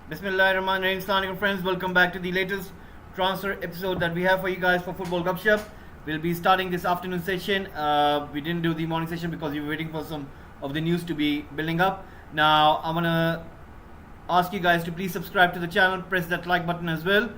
Bismillahirrahmanirrahim. Assalamualaikum friends, welcome back to the latest transfer episode that we have for you guys for Football Gupshup. We'll be starting this afternoon session. We didn't do the morning session because we were waiting for some of the news to be building up. Now I'm gonna ask you guys to please subscribe to the channel, press that like button as well.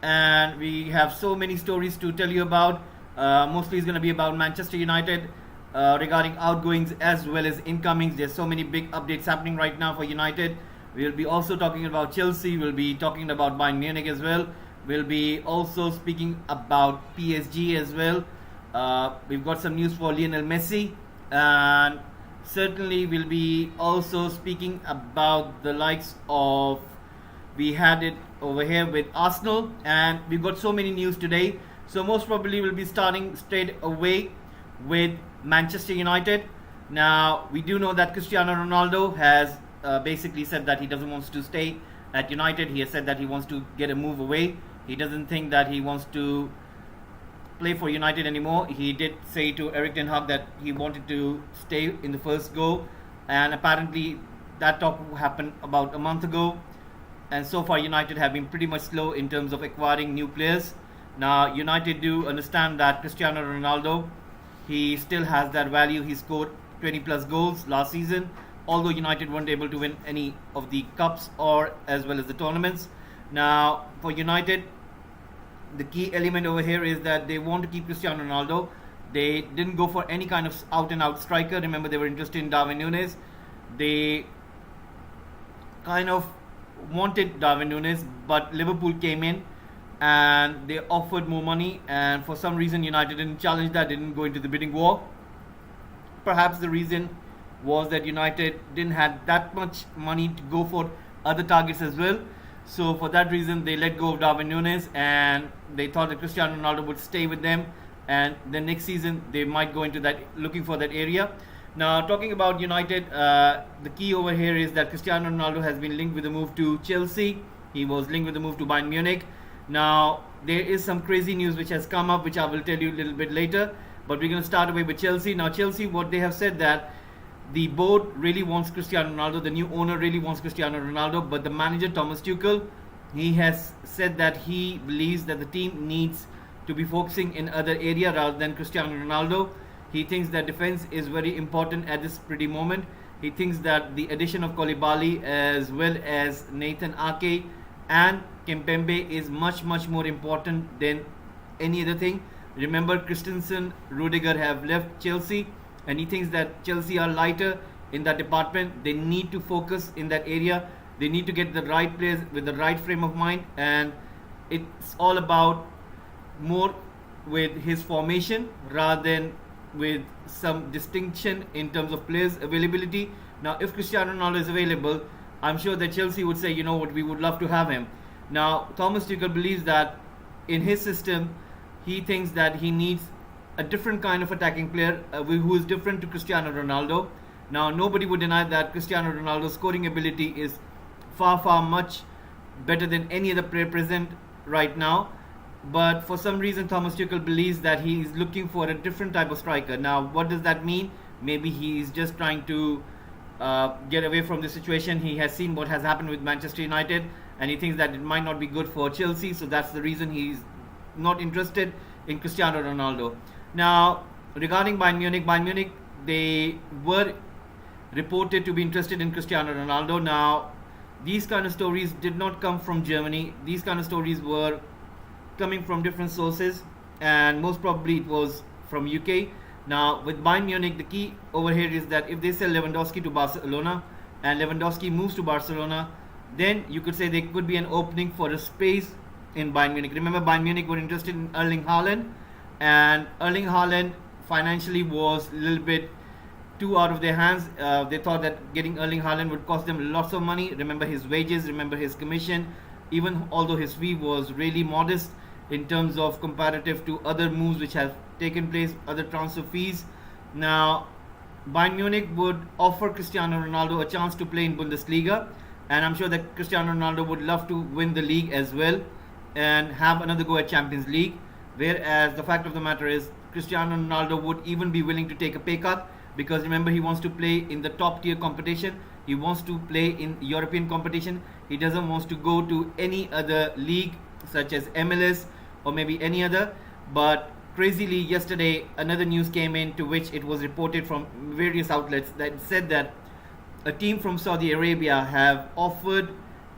And we have so many stories to tell you about. Mostly it's gonna be about Manchester United. Regarding outgoings as well as incomings, there's so many big updates happening right now for United. We'll be also talking about Chelsea. We'll be talking about Bayern Munich as well. We'll be also speaking about PSG as well. We've got some news for Lionel Messi, and certainly we'll be also speaking about the likes of, we had it over here with Arsenal, and we've got so many news today. So most probably we'll be starting straight away with Manchester United. Now we do know that Cristiano Ronaldo has basically said that he doesn't want to stay at United. He has said that he wants to get a move away. He doesn't think that he wants to play for United anymore. He did say to Erik ten Hag that he wanted to stay in the first go, and apparently that talk happened about a month ago. And so far United have been pretty much slow in terms of acquiring new players. Now United do understand that Cristiano Ronaldo, he still has that value. He scored 20 plus goals last season, although United weren't able to win any of the cups or as well as the tournaments. Now for United, the key element over here is that they want to keep Cristiano Ronaldo. They didn't go for any kind of out and out striker. Remember, they were interested in Darwin Núñez. They kind of wanted Darwin Núñez, but Liverpool came in and they offered more money, and for some reason United didn't challenge that, didn't go into the bidding war. Perhaps the reason was that United didn't have that much money to go for other targets as well. So for that reason they let go of Darwin Núñez, and they thought that Cristiano Ronaldo would stay with them, and then next season they might go into that, looking for that area. Now talking about United, the key over here is that Cristiano Ronaldo has been linked with a move to Chelsea. He was linked with a move to Bayern Munich. Now there is some crazy news which has come up, which I will tell you a little bit later, but we're going to start away with Chelsea. Now Chelsea, what they have said, that the board really wants Cristiano Ronaldo, the new owner really wants Cristiano Ronaldo, but the manager Thomas Tuchel, he has said that he believes that the team needs to be focusing in other area rather than Cristiano Ronaldo. He thinks that defense is very important at this pretty moment. He thinks that the addition of Koulibaly as well as Nathan Ake and Kimpembe is much more important than any other thing. Remember, Christensen, Rudiger have left Chelsea, and he thinks that Chelsea are lighter in that department. They need to focus in that area. They need to get the right players with the right frame of mind, and it's all about more with his formation rather than with some distinction in terms of players availability. Now if Cristiano Ronaldo is available, I'm sure that Chelsea would say, you know what, we would love to have him. Now Thomas Tuchel believes that in his system, he thinks that he needs a different kind of attacking player who is different to Cristiano Ronaldo. Now nobody would deny that Cristiano Ronaldo's scoring ability is far much better than any other player present right now, but for some reason Thomas Tuchel believes that he is looking for a different type of striker. Now what does that mean? Maybe he is just trying to get away from the situation. He has seen what has happened with Manchester United, and he thinks that it might not be good for Chelsea, so that's the reason he's not interested in Cristiano Ronaldo. Now regarding Bayern Munich, they were reported to be interested in Cristiano Ronaldo. Now these kind of stories did not come from Germany. These kind of stories were coming from different sources, and most probably it was from UK. Now with Bayern Munich, the key over here is that if they sell Lewandowski to Barcelona and Lewandowski moves to Barcelona, then you could say there could be an opening for a space in Bayern Munich. Remember, Bayern Munich were interested in Erling Haaland, and Erling Haaland financially was a little bit too out of their hands. They thought that getting Erling Haaland would cost them lots of money. Remember his wages, remember his commission, even although his fee was really modest in terms of comparative to other moves which have taken place, other transfer fees. Now Bayern Munich would offer Cristiano Ronaldo a chance to play in Bundesliga, and I'm sure that Cristiano Ronaldo would love to win the league as well and have another go at Champions League. Whereas the fact of the matter is, Cristiano Ronaldo would even be willing to take a pay cut, because remember, he wants to play in the top tier competition. He wants to play in European competition. He doesn't want to go to any other league such as MLS or maybe any other. But crazily, yesterday another news came in to which it was reported from various outlets that said that a team from Saudi Arabia have offered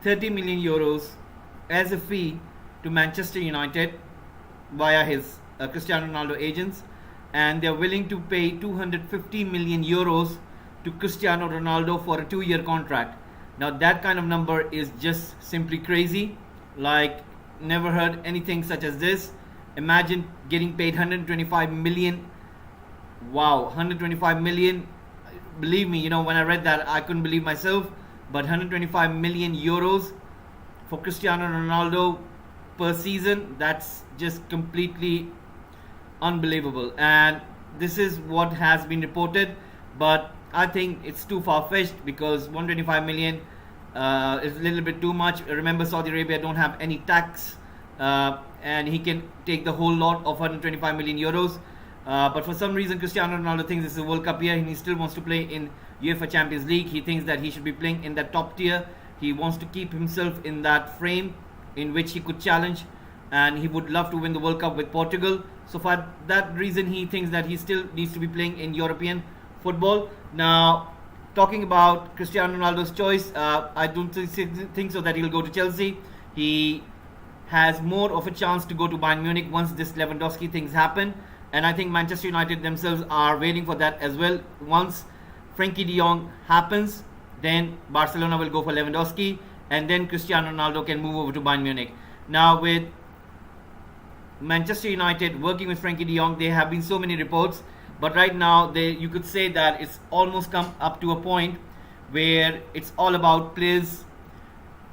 30 million euros as a fee to Manchester United via his Cristiano Ronaldo agents, and they're willing to pay 250 million euros to Cristiano Ronaldo for a 2-year contract. Now that kind of number is just simply crazy. Like, never heard anything such as this. Imagine getting paid 125 million. Wow, 125 million. Believe me, when I read that, I couldn't believe myself. But 125 million euros for Cristiano Ronaldo per season, that's just completely unbelievable. And this is what has been reported, but I think it's too far-fetched, because 125 million is a little bit too much. Remember, Saudi Arabia don't have any tax, and he can take the whole lot of 125 million euros. But for some reason, Cristiano Ronaldo thinks this is a World Cup year and he still wants to play in UEFA Champions League. He thinks that he should be playing in that top tier. He wants to keep himself in that frame in which he could challenge, and he would love to win the World Cup with Portugal. So for that reason, he thinks that he still needs to be playing in European football. Now, talking about Cristiano Ronaldo's choice, I don't think so that he'll go to Chelsea. He has more of a chance to go to Bayern Munich once this Lewandowski things happen, and I think Manchester United themselves are waiting for that as well. Once Frankie de Jong happens, then Barcelona will go for Lewandowski, and then Cristiano Ronaldo can move over to Bayern Munich. Now, with Manchester United working with Frankie de Jong, there have been so many reports, but right now you could say that it's almost come up to a point where it's all about players'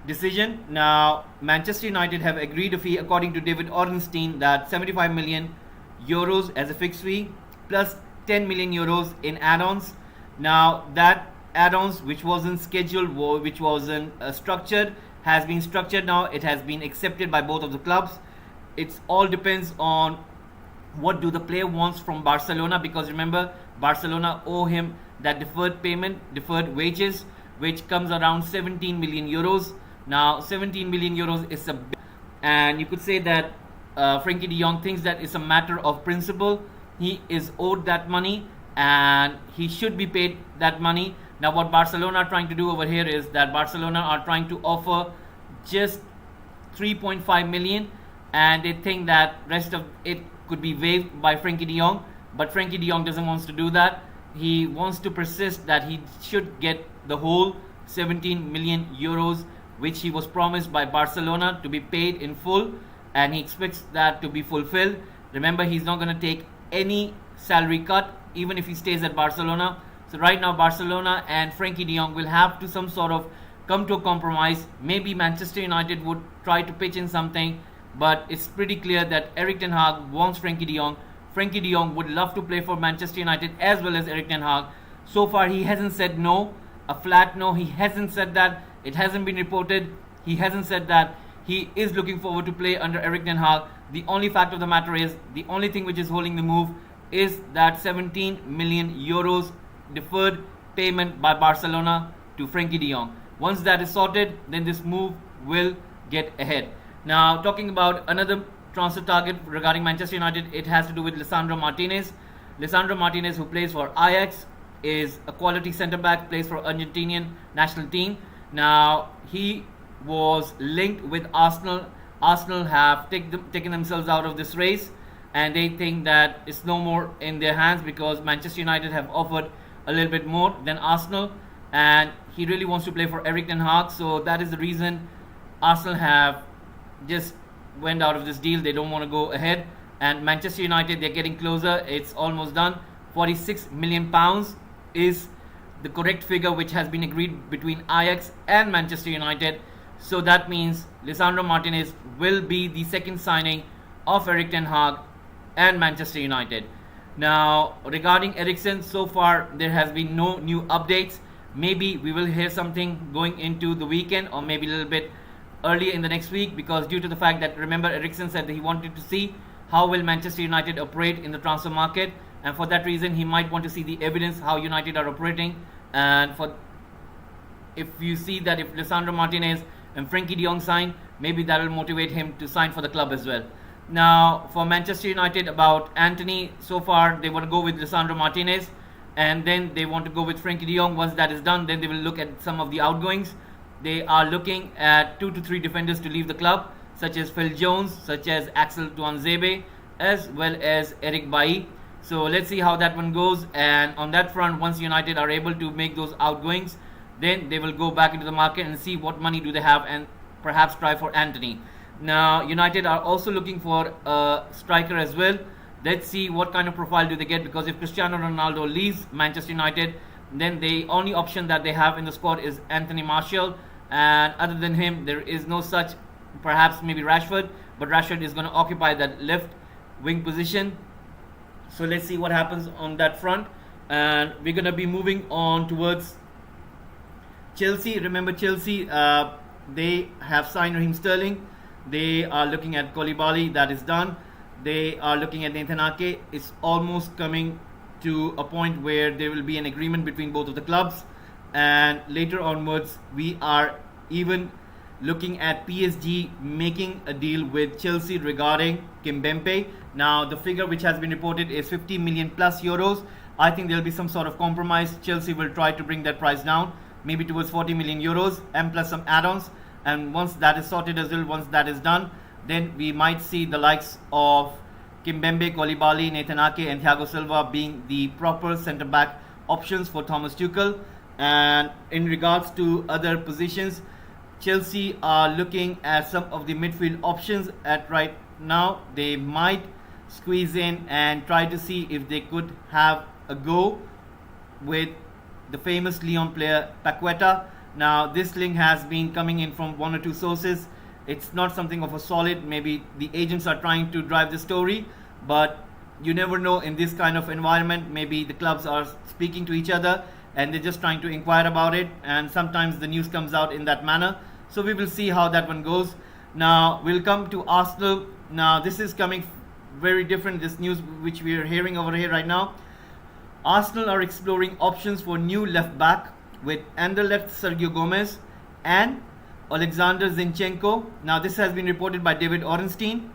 decision. Now, Manchester United have agreed a fee, according to David Ornstein, that 75 million euros as a fixed fee plus 10 million euros in add-ons. Now, that add-ons which wasn't scheduled, which wasn't structured, has been structured now. It has been accepted by both of the clubs. It all depends on what do the player wants from Barcelona, because remember, Barcelona owe him that deferred payment, deferred wages, which comes around 17 million euros. Now, 17 million euros is a big, and you could say that Frankie de Jong thinks that it's a matter of principle. He is owed that money and he should be paid that money. Now, what Barcelona are trying to do over here is that Barcelona are trying to offer just 3.5 million, and they think that rest of it could be waived by Frankie de Jong. But Frankie de Jong doesn't want to do that. He wants to persist that he should get the whole 17 million euros which he was promised by Barcelona to be paid in full, and he expects that to be fulfilled. Remember, he's not going to take any salary cut even if he stays at Barcelona. So right now, Barcelona and Frankie de Jong will have to some sort of come to a compromise. Maybe Manchester United would try to pitch in something, but it's pretty clear that Erik ten Hag wants Frankie de Jong. Frankie de Jong would love to play for Manchester United as well as Erik ten Hag. So far, he hasn't said no, a flat no. He hasn't said that. It hasn't been reported. He hasn't said that. He is looking forward to play under Erik ten Hag. The only fact of the matter is, the only thing which is holding the move is that 17 million euros deferred payment by Barcelona to Frankie de Jong. Once that is sorted, then this move will get ahead. Now, talking about another transfer target regarding Manchester United, it has to do with Lisandro Martinez. Lisandro Martinez, who plays for Ajax, is a quality centre back, plays for Argentinian national team. Now, he was linked with Arsenal. Arsenal have taken themselves out of this race, and they think that it's no more in their hands because Manchester United have offered a little bit more than Arsenal, and he really wants to play for Erik ten Hag. So that is the reason Arsenal have just went out of this deal. They don't want to go ahead, and Manchester United, they're getting closer. It's almost done. 46 million pounds is the correct figure which has been agreed between Ajax and Manchester United. So that means Lisandro Martinez will be the second signing of Erik ten Hag and Manchester United. Now, regarding Eriksen, so far there has been no new updates. Maybe we will hear something going into the weekend, or maybe a little bit earlier in the next week, because due to the fact that, remember, Eriksen said that he wanted to see how will Manchester United operate in the transfer market, and for that reason he might want to see the evidence how United are operating, and if you see that if Lisandro Martinez and Frankie de Jong sign, maybe that will motivate him to sign for the club as well. Now, for Manchester United, about Anthony, so far they want to go with Lisandro Martinez, and then they want to go with Frankie de Jong. Once that is done, then they will look at some of the outgoings. They are looking at 2 to 3 defenders to leave the club, such as Phil Jones, such as Axel Tuanzebe, as well as Eric Bailly. So let's see how that one goes. And on that front, once United are able to make those outgoings, then they will go back into the market and see what money do they have and perhaps try for Anthony. Now, United are also looking for a striker as well. Let's see what kind of profile do they get, because if Cristiano Ronaldo leaves Manchester United, then the only option that they have in the squad is Anthony Martial, and other than him there is no such. Perhaps maybe Rashford, but Rashford is going to occupy that left wing position. So let's see what happens on that front, and we're going to be moving on towards Chelsea. Remember Chelsea, they have signed Raheem Sterling. They are looking at Koulibaly, that is done. They are looking at Nathan Ake. It's almost coming to a point where there will be an agreement between both of the clubs, and later onwards we are even looking at PSG making a deal with Chelsea regarding Kimpembe. Now, the figure which has been reported is 50 million plus euros. I think there will be some sort of compromise. Chelsea will try to bring that price down, maybe towards 40 million euros and plus some add-ons. And once that is sorted as well, once that is done, then we might see the likes of Kimpembe, Koulibaly, Nathan Ake and Thiago Silva being the proper centre-back options for Thomas Tuchel. And in regards to other positions, Chelsea are looking at some of the midfield options at right now. They might squeeze in and try to see if they could have a go with the famous Lyon player Paqueta. Now, this link has been coming in from 1 or 2 sources. It's not something of a solid. Maybe the agents are trying to drive the story, but you never know in this kind of environment. Maybe the clubs are speaking to each other and they're just trying to inquire about it, and sometimes the news comes out in that manner. So we will see how that one goes. Now we'll come to Arsenal. Now this is coming very different, this news which we are hearing over here right now. Arsenal are exploring options for new left back with Anderlecht Sergio Gomez and Alexander Zinchenko. Now this has been reported by David Orenstein.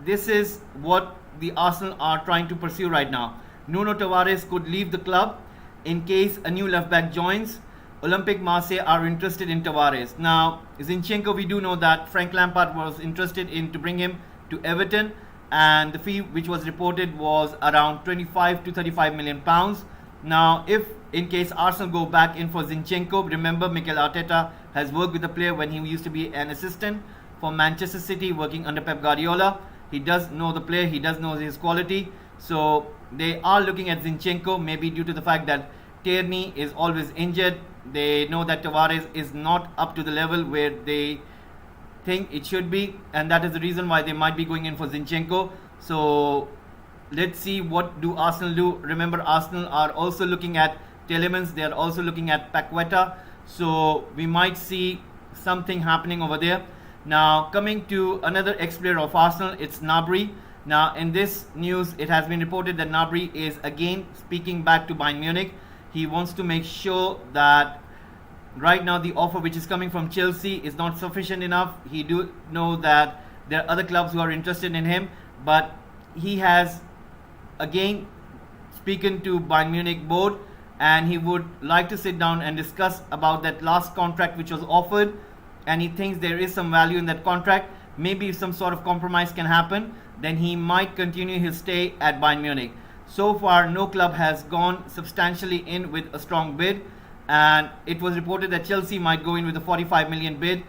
This is what the Arsenal are trying to pursue right now. Nuno Tavares could leave the club in case a new left back joins. Olympique Marseille are interested in Tavares. Now, Zinchenko, we do know that Frank Lampard was interested in to bring him to Everton, and the fee which was reported was around 25 to 35 million pounds. Now, if in case Arsenal go back in for Zinchenko, remember Mikel Arteta has worked with the player when he used to be an assistant for Manchester City working under Pep Guardiola. He does know the player, he does know his quality. So they are looking at Zinchenko, maybe due to the fact that Tierney is always injured. They know that Tavares is not up to the level where they think it should be, and that is the reason why they might be going in for Zinchenko. So let's see what do Arsenal do. Remember, Arsenal are also looking at Tielemans, they are also looking at Paqueta. So we might see something happening over there. Now coming to another ex-player of Arsenal, it's Gnabry. Now in this news, it has been reported that Gnabry is again speaking back to Bayern Munich. He wants to make sure that right now the offer which is coming from Chelsea is not sufficient enough. He do know that there are other clubs who are interested in him, but he has again spoken to Bayern Munich board, and he would like to sit down and discuss about that last contract which was offered, and he thinks there is some value in that contract. Maybe if some sort of compromise can happen, then he might continue his stay at Bayern Munich. So far, no club has gone substantially in with a strong bid, and it was reported that Chelsea might go in with a 45 million bid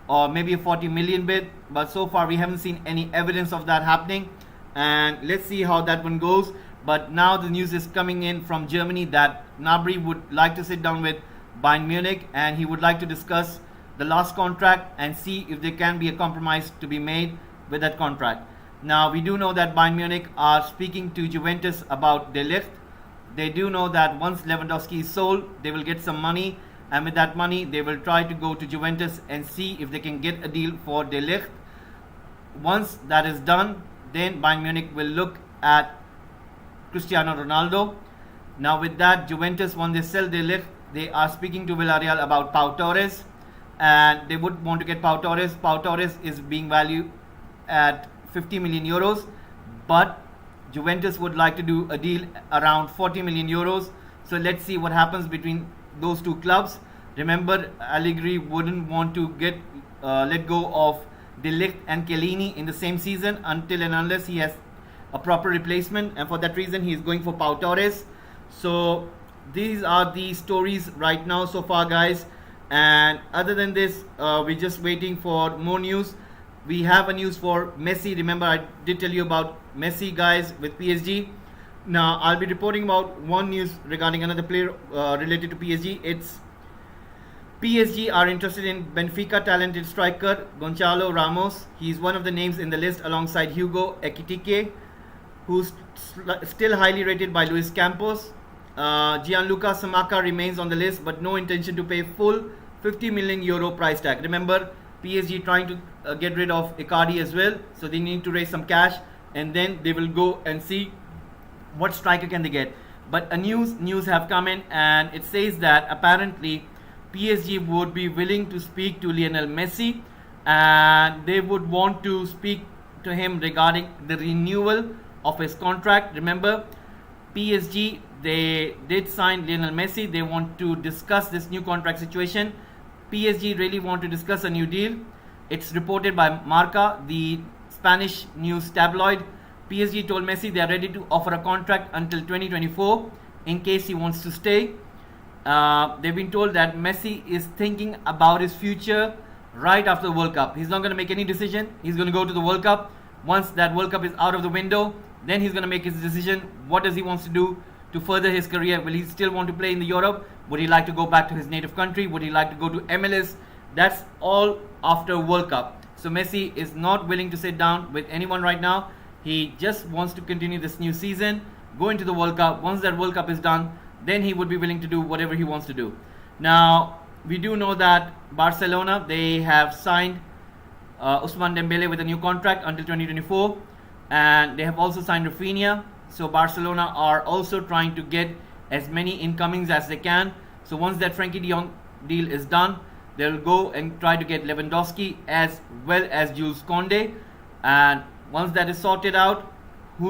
or maybe a 40 million bid, but so far we haven't seen any evidence of that happening, and let's see how that one goes. But now the news is coming in from Germany that Gnabry would like to sit down with Bayern Munich and he would like to discuss the last contract and see if there can be a compromise to be made with that contract. Now we do know that Bayern Munich are speaking to Juventus about De Ligt. They do know that once Lewandowski is sold, they will get some money, and with that money they will try to go to Juventus and see if they can get a deal for De Ligt. Once that is done, then Bayern Munich will look at Cristiano Ronaldo. Now with that, Juventus, when they sell De Ligt, they are speaking to Villarreal about Pau Torres, and they would want to get Pau Torres. Pau Torres is being valued at 50 million euros, but Juventus would like to do a deal around 40 million euros. So let's see what happens between those two clubs. Remember, Allegri wouldn't want to get let go of De Ligt and Chiellini in the same season until and unless he has a proper replacement, and for that reason he is going for Pau Torres. So these are the stories right now so far, guys, and other than this, we're just waiting for more news. We have a news for Messi. Remember, I did tell you about Messi, guys, with PSG. Now I'll be reporting about one news regarding another player related to PSG. It's PSG are interested in Benfica talented striker Gonçalo Ramos. He's one of the names in the list alongside Hugo Ekitike, who's still highly rated by Luis Campos. Gianluca Samacca remains on the list, but no intention to pay full 50 million euro price tag. Remember, PSG trying to get rid of Icardi as well, so they need to raise some cash, and then they will go and see what striker can they get. But a news have come in, and it says that apparently PSG would be willing to speak to Lionel Messi, and they would want to speak to him regarding the renewal of his contract. Remember, PSG, they did sign Lionel Messi. They want to discuss this new contract situation. PSG really want to discuss a new deal. It's reported by Marca, the Spanish news tabloid. PSG told Messi they are ready to offer a contract until 2024 in case he wants to stay. They've been told that Messi is thinking about his future right after the World Cup. He's not going to make any decision. He's going to go to the World Cup. Once that World Cup is out of the window, then he's going to make his decision. What does he want to do to further his career? Will he still want to play in the Europe? Would he like to go back to his native country? Would he like to go to MLS? That's all after World Cup. So Messi is not willing to sit down with anyone right now. He just wants to continue this new season, go into the World Cup. Once that World Cup is done, then he would be willing to do whatever he wants to do. Now, we do know that Barcelona, they have signed Ousmane Dembele with a new contract until 2024, and they have also signed Rafinha. So Barcelona are also trying to get as many incomings as they can. So once that Frenkie de Jong deal is done, they'll go and try to get Lewandowski as well as Jules Koundé. And once that is sorted out,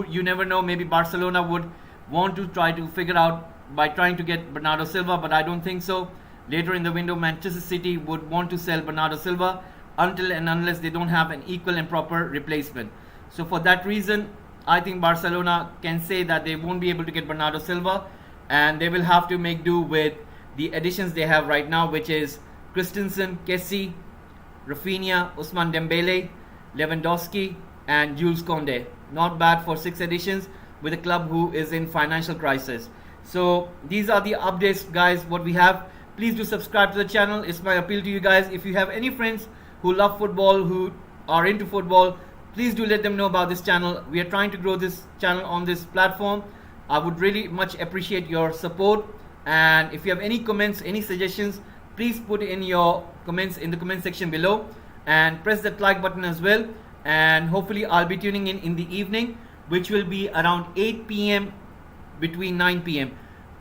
you never know, maybe Barcelona would want to try to figure out by trying to get Bernardo Silva, but I don't think so. Later in the window, Manchester City would want to sell Bernardo Silva until and unless they don't have an equal and proper replacement. So for that reason, I think Barcelona can say that they won't be able to get Bernardo Silva, and they will have to make do with the additions they have right now, which is Christensen, Kessie, Rafinha, Ousmane Dembele, Lewandowski, and Jules Koundé. Not bad for 6 additions with a club who is in financial crisis. So these are the updates, guys, what we have. Please do subscribe to the channel. It's my appeal to you guys. If you have any friends who love football, who are into football, please do let them know about this channel. We are trying to grow this channel on this platform. I would really much appreciate your support. And if you have any comments, any suggestions, please put in your comments in the comment section below, and press that like button as well. And hopefully I'll be tuning in the evening, which will be around 8 p.m. between 9 p.m.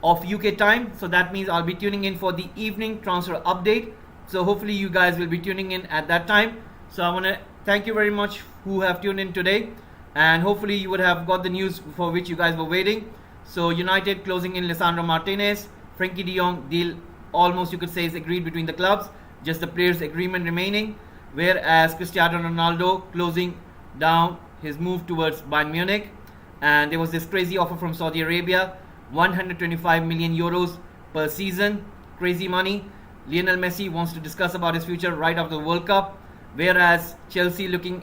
of UK time. So that means I'll be tuning in for the evening transfer update. So hopefully you guys will be tuning in at that time. So I want to thank you very much who have tuned in today, and hopefully you would have got the news for which you guys were waiting. So United closing in Lisandro Martinez. Frenkie de Jong deal almost, you could say, is agreed between the clubs, just the players agreement remaining, whereas Cristiano Ronaldo closing down his move towards Bayern Munich. And there was this crazy offer from Saudi Arabia, 125 million euros per season, crazy money. Lionel Messi wants to discuss about his future right after the World Cup, whereas Chelsea looking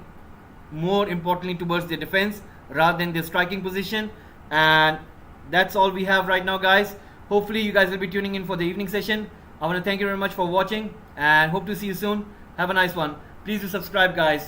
more importantly towards the defense rather than the striking position. And that's all we have right now, guys. Hopefully you guys will be tuning in for the evening session. I want to thank you very much for watching, and hope to see you soon. Have a nice one. Please do subscribe, guys.